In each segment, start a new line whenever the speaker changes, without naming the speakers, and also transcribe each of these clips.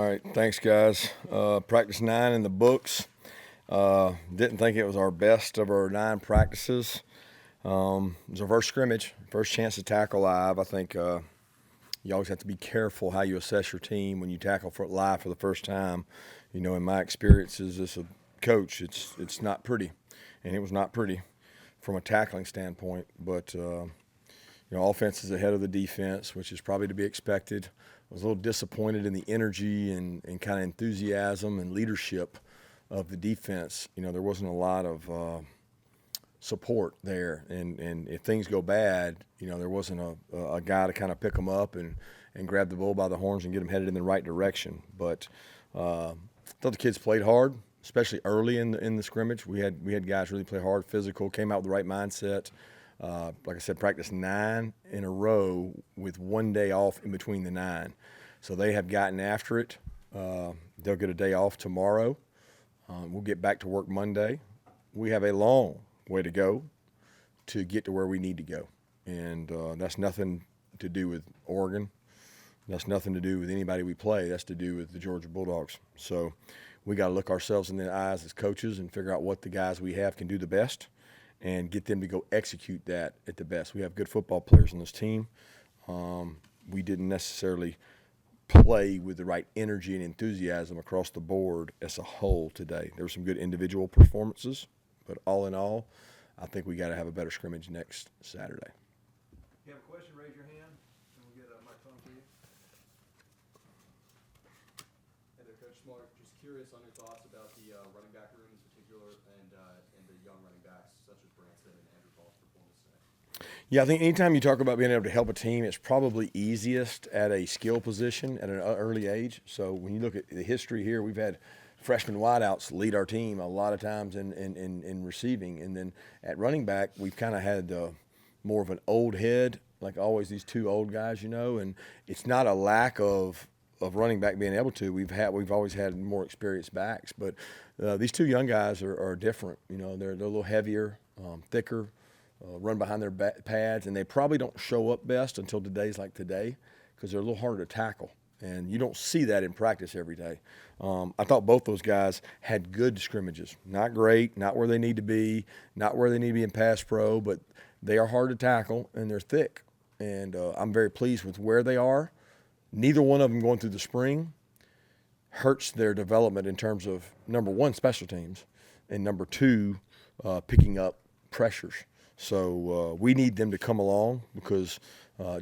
right, thanks, guys. Practice 9 in the books. Didn't think it was our best of our 9 practices. It was our first scrimmage, first chance to tackle live. I think you always have to be careful how you assess your team when you tackle for live for the first time. You know, in my experiences as a coach, it's not pretty, and it was not pretty from a tackling standpoint. But offense is ahead of the defense, which is probably to be expected. I was a little disappointed in the energy and kind of enthusiasm and leadership of the defense. You know, there wasn't a lot of support there, and if things go bad, there wasn't a guy to kind of pick them up and grab the bull by the horns and get them headed in the right direction. But I thought the kids played hard, especially early in the scrimmage. We had guys really play hard, physical, came out with the right mindset. Like I said, practice 9 in a row with 1 day off in between the 9. So they have gotten after it. They'll get a day off tomorrow. We'll get back to work Monday. We have a long way to go to get to where we need to go. And that's nothing to do with Oregon. That's nothing to do with anybody we play. That's to do with the Georgia Bulldogs. So we got to look ourselves in the eyes as coaches and figure out what the guys we have can do the best and get them to go execute that at the best. We have good football players on this team. We didn't necessarily play with the right energy and enthusiasm across the board as a whole today. There were some good individual performances, but all in all, I think we got to have a better scrimmage next Saturday.
If you have a question, raise your hand, and we'll get a microphone for you. Hey there, Coach Smart. Just curious on your thoughts about the running back room in particular and the young running backs such as Branson and Andrew Paul's performance today.
Yeah, I think anytime you talk about being able to help a team, it's probably easiest at a skill position at an early age. So when you look at the history here, we've had freshman wideouts lead our team a lot of times in receiving. And then at running back, we've kind of had more of an old head, like always these two old guys, and it's not a lack of running back being able to. We've always had more experienced backs, but these two young guys are different. They're a little heavier, thicker, run behind their pads, and they probably don't show up best until days like today because they're a little harder to tackle. And you don't see that in practice every day. I thought both those guys had good scrimmages. Not great, not where they need to be, not where they need to be in pass pro, but they are hard to tackle and they're thick. And I'm very pleased with where they are. Neither one of them going through the spring hurts their development in terms of, number one, special teams, and number two, picking up pressures. So we need them to come along because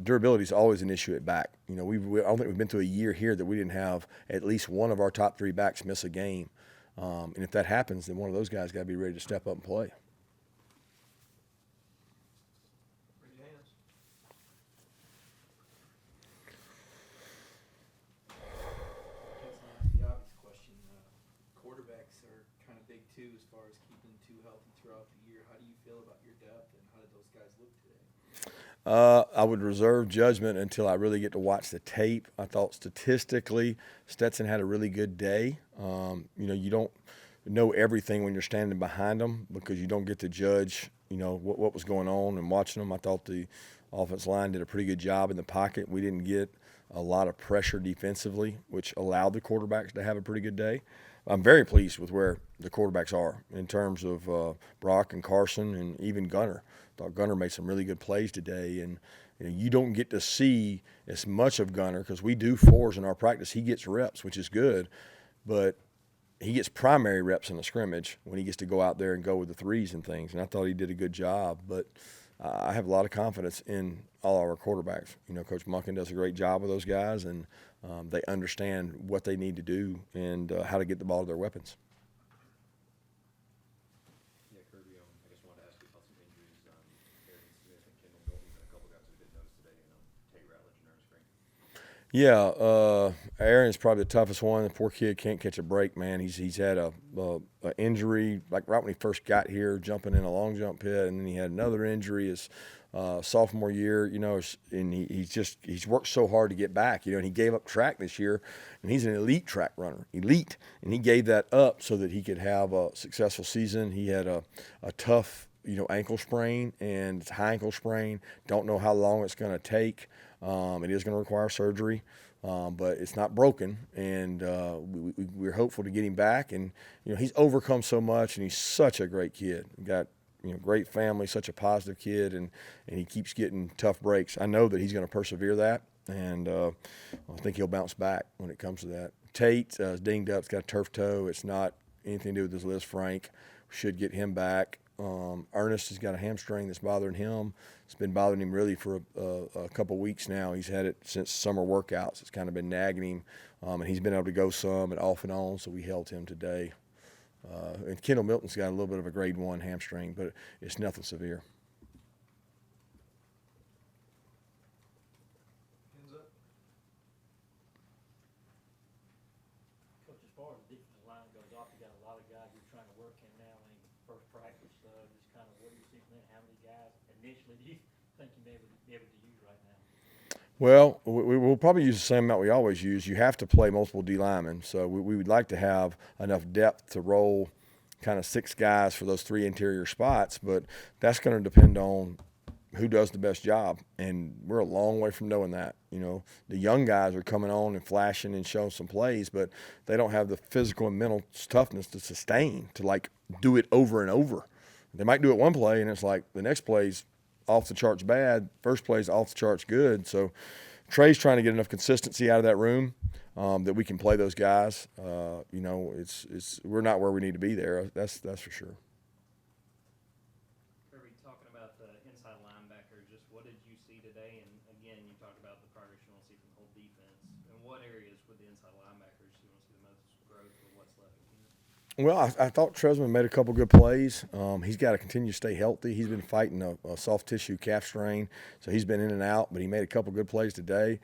durability is always an issue at back. I don't think we've been through a year here that we didn't have at least one of our top 3 backs miss a game. And if that happens, then one of those guys got to be ready to step up and play.
Raise your hands.
The obvious question. Quarterbacks are kind of big too as far as keeping 2 healthy throughout the year. How do you feel about your depth, and how did those guys look today?
I would reserve judgment until I really get to watch the tape. I thought statistically Stetson had a really good day. You don't know everything when you're standing behind them because you don't get to judge, what was going on and watching them. I thought the offensive line did a pretty good job in the pocket. We didn't get a lot of pressure defensively, which allowed the quarterbacks to have a pretty good day. I'm very pleased with where the quarterbacks are in terms of Brock and Carson and even Gunner. I thought Gunner made some really good plays today, and you don't get to see as much of Gunner because we do 4s in our practice. He gets reps, which is good, but he gets primary reps in the scrimmage when he gets to go out there and go with the 3s and things, and I thought he did a good job. But I have a lot of confidence in all our quarterbacks. Coach Monken does a great job with those guys, and they understand what they need to do and how to get the ball to their weapons.
Yeah, Kirby, I just wanted to ask you about some injuries. Aaron Smith and Kendall Milton, and a couple guys who didn't notice today, and Tate Ratledge and Ernest Green.
Yeah, Aaron's probably the toughest one. The poor kid can't catch a break, man. He's had a injury like right when he first got here, jumping in a long jump pit, and then he had another injury his sophomore year. And he's worked so hard to get back. And he gave up track this year, and he's an elite track runner, and he gave that up so that he could have a successful season. He had a tough ankle sprain, and it's a high ankle sprain. Don't know how long it's going to take. It is going to require surgery. but it's not broken, and we're hopeful to get him back. And he's overcome so much, and he's such a great kid. Got great family, such a positive kid, and he keeps getting tough breaks. I know that he's going to persevere that, and I think he'll bounce back when it comes to that. Tate is dinged up. He's got a turf toe. It's not anything to do with his Liz Frank. We should get him back. Ernest has got a hamstring that's bothering him. It's been bothering him really for a couple weeks now. He's had it since summer workouts. It's kind of been nagging him, and he's been able to go some and off and on, so we held him today. And Kendall Milton's got a little bit of a grade 1 hamstring, but it's nothing severe.
Hands up.
Coach, as far as the defensive line goes off, you got a lot of guys you're trying to work in now. I mean, first practice, just kind of what do you see from them? How many guys initially do you think you may be able to use right now?
Well, we'll probably use the same amount we always use. You have to play multiple D linemen, so we would like to have enough depth to roll kind of 6 guys for those 3 interior spots, but that's going to depend on who does the best job, and we're a long way from knowing that. The young guys are coming on and flashing and showing some plays, but they don't have the physical and mental toughness to sustain, to like do it over and over. They might do it one play, and it's like the next play's off the charts bad, first play's off the charts good. So Trey's trying to get enough consistency out of that room that we can play those guys. It's we're not where we need to be there. That's for sure.
Kirby, talking about the inside linebacker, just what did you see today? And again, you talked about the progress you want to see from the whole defense. And what areas with the inside linebackers you want to see the most growth, or what's left in here?
Well, I thought Tresman made a couple good plays. He's got to continue to stay healthy. He's been fighting a soft tissue calf strain, so he's been in and out, but he made a couple good plays today.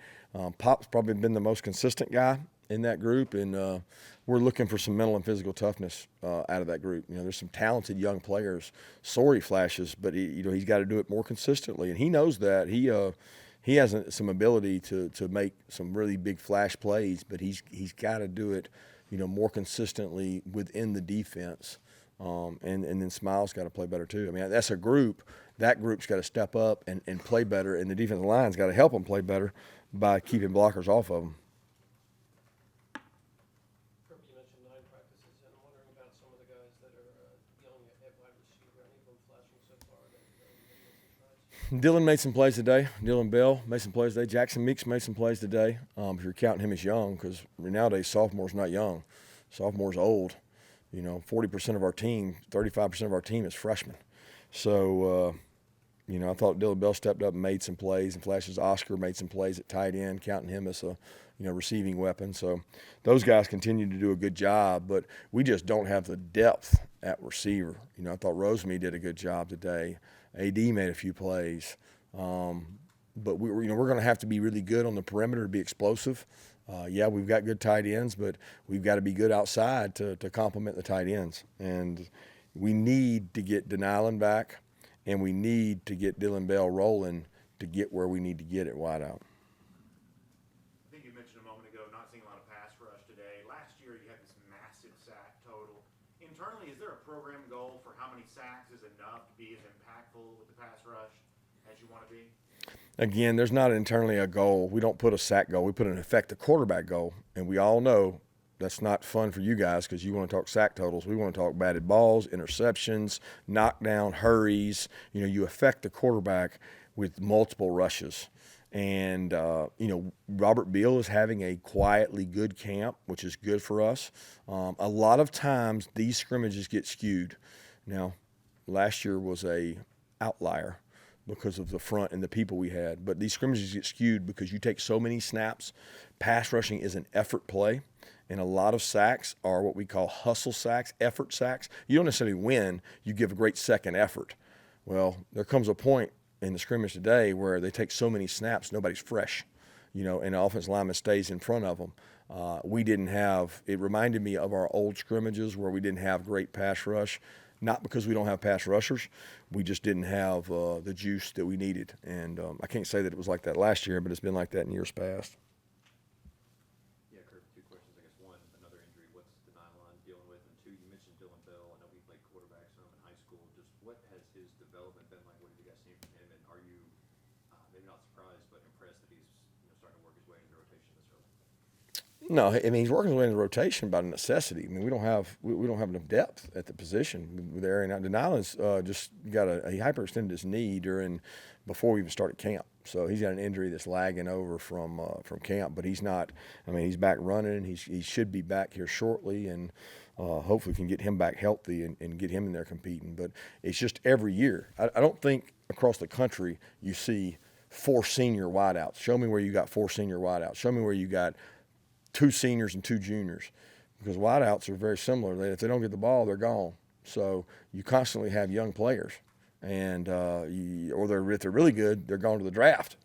Pop's probably been the most consistent guy in that group, and we're looking for some mental and physical toughness out of that group. There's some talented young players. Sorry flashes, but he's got to do it more consistently, and he knows that. He has some ability to make some really big flash plays, but he's got to do it more consistently within the defense. And then Smiles got to play better too. I mean, that's a group. That group's got to step up and play better, and the defensive line's got to help them play better by keeping blockers off of them.
Kirby, you mentioned 9 practices, and I'm wondering about some of the guys that are young at wide receiver. Any of them flashing so far that made some strides?
Dylan made some plays today. Dylan Bell made some plays today. Jackson Meeks made some plays today. If you're counting him as young, because nowadays sophomore's not young. Sophomore's old. 40% of our team, 35% of our team is freshmen. So, I thought Dylan Bell stepped up and made some plays and flashes. Oscar made some plays at tight end, counting him as a receiving weapon. So those guys continue to do a good job, but we just don't have the depth at receiver. I thought Rosemary did a good job today. AD made a few plays, but we're going to have to be really good on the perimeter to be explosive. We've got good tight ends, but we've got to be good outside to complement the tight ends. And we need to get Denylin back, and we need to get Dylan Bell rolling to get where we need to get at wideout.
I think you mentioned a moment ago not seeing a lot of pass rush today. Last year you had this massive sack total. Internally, is there a program goal for how many sacks is enough to be as impactful with the pass rush as you want to be?
Again, there's not internally a goal. We don't put a sack goal. We put an effective quarterback goal, and we all know that's not fun for you guys because you want to talk sack totals. We want to talk batted balls, interceptions, knockdown, hurries. You affect the quarterback with multiple rushes. And, Robert Beal is having a quietly good camp, which is good for us. A lot of times these scrimmages get skewed. Now, last year was a outlier because of the front and the people we had. But these scrimmages get skewed because you take so many snaps. Pass rushing is an effort play, and a lot of sacks are what we call hustle sacks, effort sacks. You don't necessarily win. You give a great second effort. Well, there comes a point in the scrimmage today where they take so many snaps, nobody's fresh, and the offensive lineman stays in front of them. We didn't have – it reminded me of our old scrimmages where we didn't have great pass rush. Not because we don't have pass rushers. We just didn't have the juice that we needed. And I can't say that it was like that last year, but it's been like that in years past.
Yeah, Kirk, 2 questions. I guess one, another injury. What's Denylin dealing with? And 2, you mentioned Dylan Bell. I know he played quarterback some in high school. Just what has his development been like? What have you guys seen from him? And are you maybe not surprised, but impressed that he's starting to work his way into the rotation this early?
No, I mean he's working his way in the rotation by necessity. I mean we don't have enough depth at the position there. And Denilon's just got he hyperextended his knee before we even started camp. So he's got an injury that's lagging over from camp, but he's not. I mean he's back running. He should be back here shortly, and hopefully can get him back healthy and get him in there competing. But it's just every year. I don't think across the country you see 4 senior wideouts. Show me where you got 4 senior wideouts. Show me where you got 2 seniors and 2 juniors, because wideouts are very similar. If they don't get the ball, they're gone. So you constantly have young players, and if they're really good, they're going to the draft.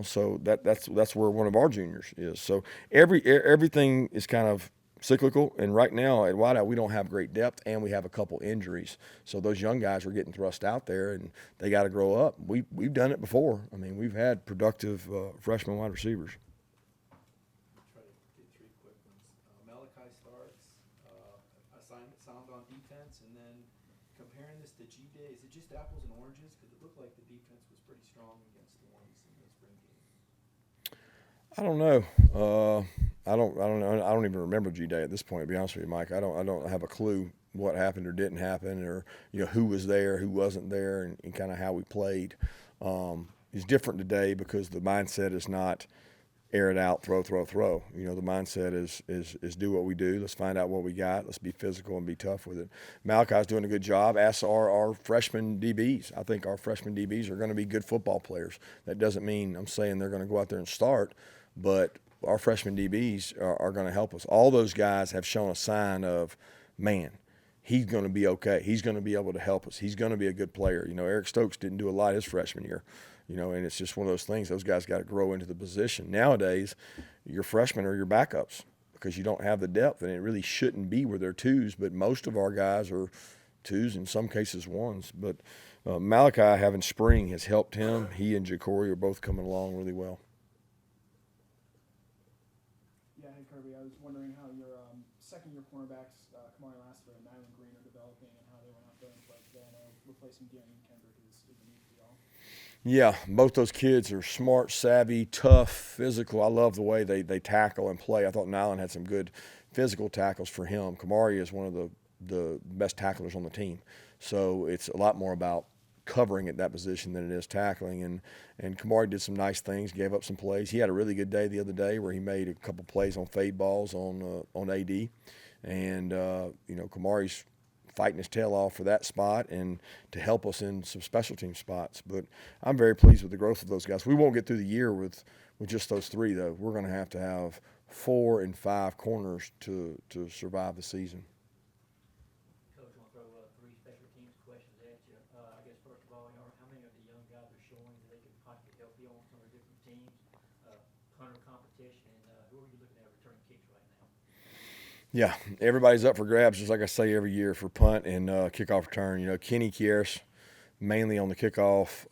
So that's where one of our juniors is. So everything is kind of cyclical, and right now at wideout we don't have great depth, and we have a couple injuries. So those young guys are getting thrust out there, and they got to grow up. We've done it before. I mean, we've had productive freshman wide receivers.
Try to get 3 quick ones. Malachi Starks, assignment sound on defense, and then comparing this to G-Day, is it just apples and oranges? Because it looked like the defense was pretty strong against the ones in the spring game.
I don't know. I don't know. I don't even remember G-Day at this point, to be honest with you, Mike. I don't have a clue what happened or didn't happen, or who was there, who wasn't there, and kind of how we played. It's different today because the mindset is not air it out, throw. The mindset is do what we do. Let's find out what we got. Let's be physical and be tough with it. Malachi's doing a good job, as are our freshman DBs. I think our freshman DBs are going to be good football players. That doesn't mean I'm saying they're going to go out there and start, but our freshman DBs are going to help us. All those guys have shown a sign of, man, he's going to be okay. He's going to be able to help us. He's going to be a good player. Eric Stokes didn't do a lot his freshman year, and it's just one of those things. Those guys got to grow into the position. Nowadays, your freshmen are your backups because you don't have the depth, and it really shouldn't be where they're 2s, but most of our guys are 2s, in some cases 1s. But Malachi having spring has helped him. He and Jacory are both coming along really well.
Yeah, hey Kirby, I was wondering how your second-year cornerbacks, Kamari Lassiter and Nyland Green, are developing, and how they went out there and played today. I know replacing Gary and Kendrick is a need for y'all.
Yeah, both those kids are smart, savvy, tough, physical. I love the way they tackle and play. I thought Nyland had some good physical tackles for him. Kamari is one of the best tacklers on the team. So it's a lot more about covering at that position than it is tackling. And Kamari did some nice things, gave up some plays. He had a really good day the other day where he made a couple plays on fade balls on AD. And, Kamari's fighting his tail off for that spot and to help us in some special team spots. But I'm very pleased with the growth of those guys. We won't get through the year with just those 3, though. We're going to have 4 and 5 corners to survive the season.
Coach, I want to throw 3 special teams questions at you. I guess first of all, how many of the young guys are showing that they can possibly help you on some of the different teams, punter competition, and who are you looking at returning kicks right now?
Yeah, everybody's up for grabs, just like I say every year, for punt and kickoff return. Kenny Kieras, mainly on the kickoff,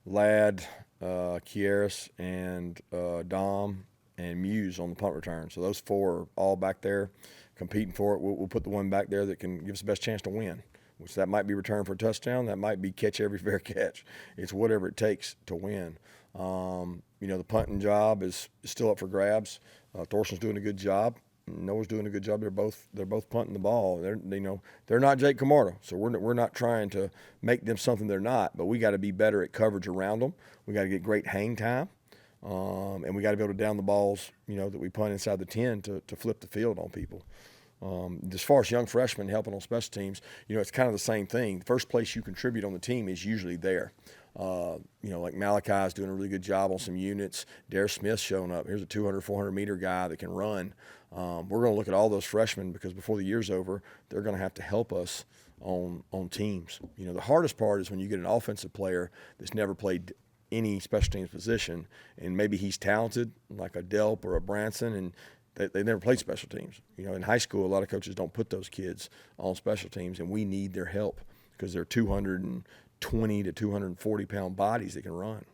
Ladd, Kieras, and Dom and Muse on the punt return. So those 4 are all back there competing for it. We'll put the one back there that can give us the best chance to win, which that might be return for a touchdown. That might be catch every fair catch. It's whatever it takes to win. The punting job is still up for grabs. Thorson's doing a good job. Noah's doing a good job. They're both punting the ball. They're not Jake Camardo, so we're not trying to make them something they're not. But we got to be better at coverage around them. We got to get great hang time, and we got to be able to down the balls, that we punt inside the 10 to flip the field on people. As far as young freshmen helping on special teams, it's kind of the same thing. The first place you contribute on the team is usually there. Like Malachi's doing a really good job on some units. Dare Smith's showing up. Here's a 200, 400-meter guy that can run. We're going to look at all those freshmen because before the year's over, they're going to have to help us on teams. The hardest part is when you get an offensive player that's never played any special teams position, and maybe he's talented, like a Delp or a Branson, and they never played special teams. In high school, a lot of coaches don't put those kids on special teams, and we need their help because they're 220 to 240-pound bodies that can run.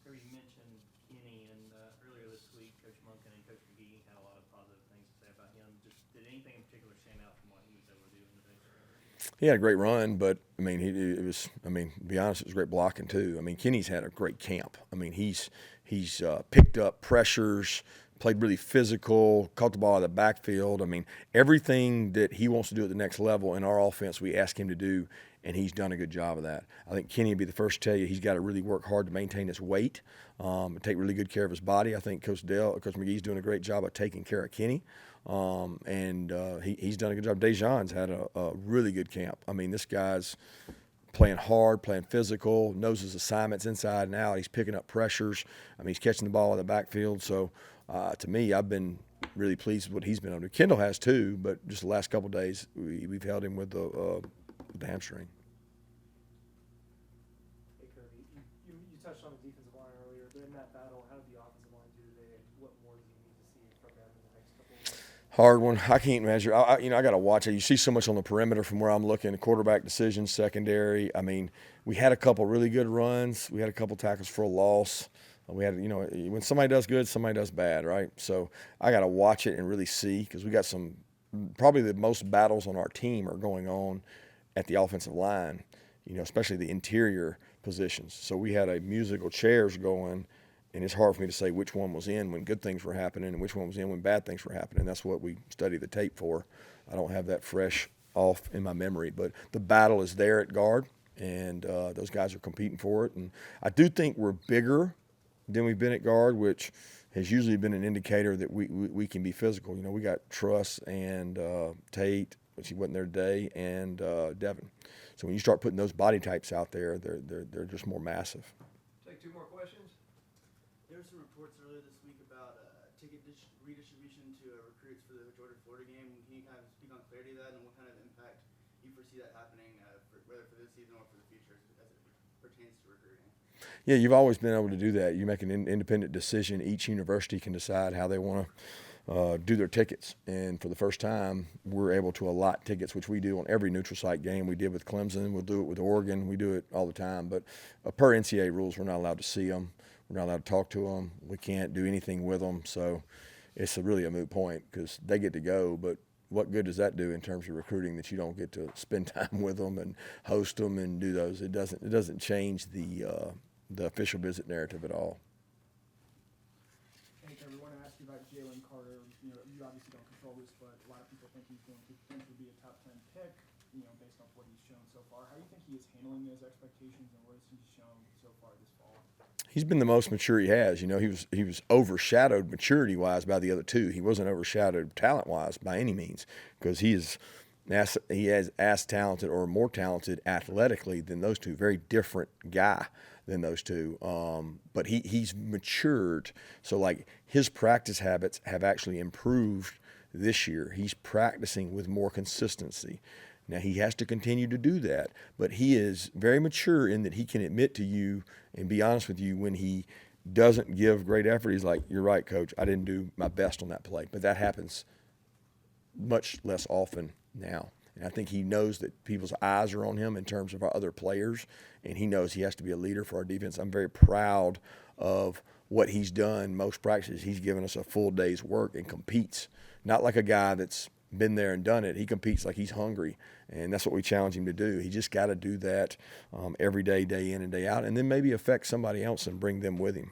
Kirby, you mentioned Kenny, and earlier this week, Coach Monken and Coach McGee had a lot of positive things to say about him. Did anything in particular stand out from what he was able to do in the day?
He had a great run, but I mean, to be honest, it was great blocking too. I mean, Kenny's had a great camp. I mean, he's picked up pressures, played really physical, caught the ball out of the backfield. I mean, everything that he wants to do at the next level in our offense, we ask him to do, and he's done a good job of that. I think Kenny would be the first to tell you he's got to really work hard to maintain his weight, take really good care of his body. I think Coach McGee's doing a great job of taking care of Kenny. He's done a good job. Dejan's had a really good camp. I mean, this guy's playing hard, playing physical, knows his assignments inside and out. He's picking up pressures. I mean, he's catching the ball in the backfield. So, to me, I've been really pleased with what he's been able to do. Kendall has too, but just the last couple of days, we've held him with the hamstring.
Hey, Kirby, you touched on the defensive line earlier, but in that battle, how did the offensive line do today? What more do you need to see from them in the next couple of weeks?
Hard one. I can't measure. I got to watch it. You see so much on the perimeter from where I'm looking. Quarterback decisions, secondary. I mean, we had a couple really good runs. We had a couple tackles for a loss. We had, when somebody does good, somebody does bad, right? So I got to watch it and really see, because we got probably the most battles on our team are going on at the offensive line, especially the interior positions. So we had a musical chairs going, and it's hard for me to say which one was in when good things were happening and which one was in when bad things were happening. That's what we study the tape for. I don't have that fresh off in my memory, but the battle is there at guard, and those guys are competing for it. And I do think we're bigger than we've been at guard, which has usually been an indicator that we can be physical. We got Truss and Tate, which he wasn't there today, and Devin. So when you start putting those body types out there, they're just more massive.
Take two more questions.
There were some reports earlier this week about ticket redistribution to recruits for the Georgia-Florida game. Can you kind of speak on clarity of that and what kind of impact you foresee that happening, whether for this season or for the future as it pertains to recruiting?
Yeah, you've always been able to do that. You make an independent decision. Each university can decide how they want to do their tickets. And for the first time, we're able to allot tickets, which we do on every neutral site game. We did with Clemson. We'll do it with Oregon. We do it all the time. But per NCAA rules, we're not allowed to see them. We're not allowed to talk to them. We can't do anything with them. So it's really a moot point because they get to go. But what good does that do in terms of recruiting that you don't get to spend time with them and host them and do those? It doesn't change the official visit narrative at all.
Hey, Kirby, I want to ask you about Jalen Carter. You obviously don't control this, but a lot of people think he's going to potentially be a top 10 pick, based off what he's shown so far. How do you think he is handling those expectations, and what has he shown so far this fall?
He's been the most mature he has. He was overshadowed maturity-wise by the other two. He wasn't overshadowed talent-wise by any means, because he is as talented or more talented athletically than those two. Very different guy than those two. But he's matured. So, like, his practice habits have actually improved this year. He's practicing with more consistency. Now, he has to continue to do that, but he is very mature in that he can admit to you and be honest with you when he doesn't give great effort. He's like, "You're right, Coach. I didn't do my best on that play." But that happens much less often now. And I think he knows that people's eyes are on him in terms of our other players, and he knows he has to be a leader for our defense. I'm very proud of what he's done. Most practices, he's given us a full day's work and competes. Not like a guy that's been there and done it. He competes like he's hungry, and that's what we challenge him to do. He just got to do that every day, day in and day out, and then maybe affect somebody else and bring them with him.